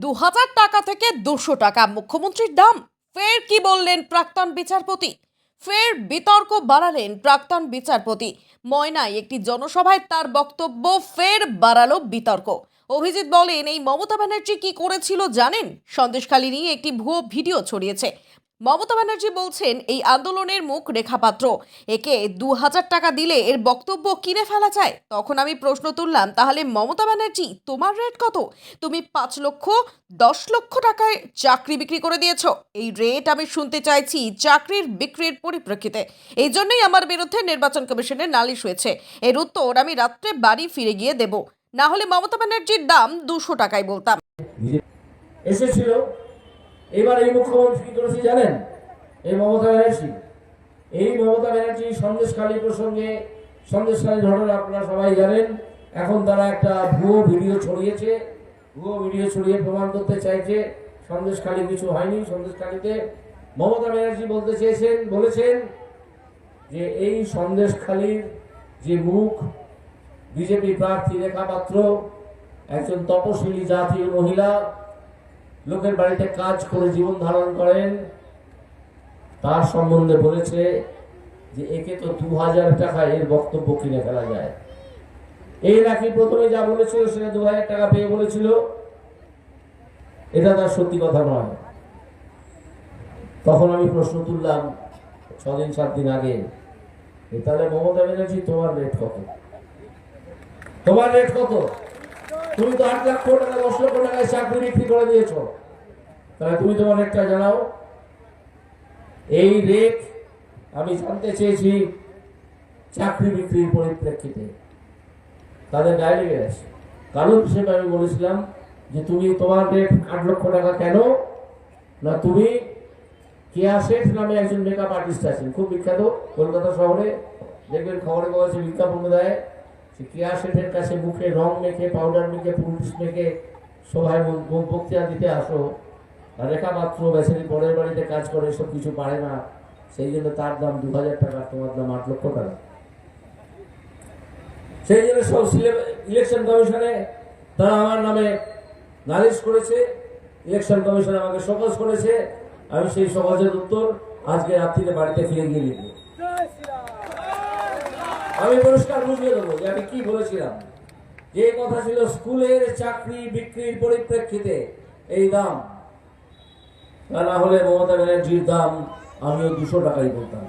২,০০০ টাকা থেকে ২০০ টাকা মুখ্যমন্ত্রীর দাম। ফের কি বললেন প্রাক্তন বিচারপতি? ফের বিতর্ক বাড়ালেন প্রাক্তন বিচারপতি। ময়নায় একটি জনসভায় তার বক্তব্য ফের বাড়ালো বিতর্ক। অভিজিৎ বলেন, এই মমতা ব্যানার্জি কি করেছিল জানেন? সন্দেশখালী নিয়ে একটি ভুয়ো ভিডিও ছড়িয়েছে। মমতা ব্যানার্জি বলছেন এই আন্দোলনের মুখ রেখা পাত্র, একে ২,০০০ টাকা দিলে এর বক্তব্য কিনে ফেলা যায়। তখন আমি প্রশ্ন তুললাম, তাহলে মমতা ব্যানার্জি তোমার রেট কত? তুমি ৫ লক্ষ ১০ লক্ষ টাকায় চাকরি বিক্রি করে দিয়েছ। এই রেট আমি শুনতে চাইছি চাকরির বিক্রির পরিপ্রেক্ষিতে। এই জন্যই আমার বিরুদ্ধে নির্বাচন কমিশনের নালিশ হয়েছে। এর উত্তর আমি রাত্রে বাড়ি ফিরে গিয়ে দেব, না হলে মমতা ব্যানার্জির দাম ২০০ টাকায় বলতাম। এসেছিল। এবার এই মুখ্যমন্ত্রী কি করেছে জানেন? এই মমতা ব্যানার্জি সন্দেশখালী প্রসঙ্গে, সন্দেশখালী ঘটনা আপনারা সবাই জানেন। এখন তারা একটা ভুয়ো ভিডিও ছড়িয়েছে। ভুয়ো ভিডিও ছড়িয়ে প্রমাণ করতে চাইছে সন্দেশখালী কিছু হয়নি। সন্দেশখালীতে মমতা ব্যানার্জি বলেছেন যে এই সন্দেশখালীর যে মুখ বিজেপি প্রার্থী রেখা পাত্র, একজন তপশিলি জাতীয় মহিলা, লোকের বাড়িতে কাজ করে জীবন ধারণ করেন, তার সম্বন্ধে বলেছে যে একে তো ২,০০০ টাকা এর বক্তব্য কিনে ফেলা যায়। এই নাকি প্রথমে যা বলেছিল সেটা ২,০০০ টাকা পেয়ে বলেছিল। এটা তার সত্যি কথা নয়। তখন আমি প্রশ্ন তুললাম ৬ দিন ৭ দিন আগে, তাহলে মমতা ব্যানার্জি তোমার রেট কত? তোমার রেট কত? তুমি তো ৮ লক্ষ টাকা ১০ লক্ষ টাকায় চাকরি বিক্রি করে দিয়েছ। তাহলে তুমি তোমার রেটটা জানাও। এই রেট আমি জানতে চেয়েছি চাকরি বিক্রির পরিপ্রেক্ষিতে। তাদের গায়ে লেগে আছে। কারণ হিসেবে আমি বলেছিলাম যে তুমি তোমার রেট ৮ লক্ষ টাকা কেন না, তুমি কেয়া শেঠ নামে একজন মেকআপ আর্টিস্ট আছেন, খুব বিখ্যাত কলকাতা শহরে। দেখবেন খবরে কাগজে বিজ্ঞাপন দেয়, কেয়া শেঠের কাছে মুখে রং মেখে, পাউডার মেখে, পুলিশ মেখে সভায় বক্তৃতা দিতে আসো। আর রেখা পাত্র বেচারি পরের বাড়িতে কাজ করে, সব কিছু পারে না, সেই জন্য তার দাম ২,০০০ টাকা, তোমার দাম ৮ লক্ষ টাকা। সেই জন্য সব ইলেকশন কমিশনে তারা আমার নামে নালিশ করেছে। ইলেকশন কমিশন আমাকে সকাজ করেছে। আমি সেই সকাজের উত্তর আজকে রাত্রিতে বাড়িতে ফিরে গিয়ে লিখব। আমি পরিষ্কার বুঝিয়ে দেবো যে আমি কি বলেছিলাম। যে কথা ছিল স্কুলের চাকরি বিক্রির পরিপ্রেক্ষিতে এই দাম, তা না হলে মমতা ব্যানার্জির দাম আমিও ২০০ টাকাই বলতাম।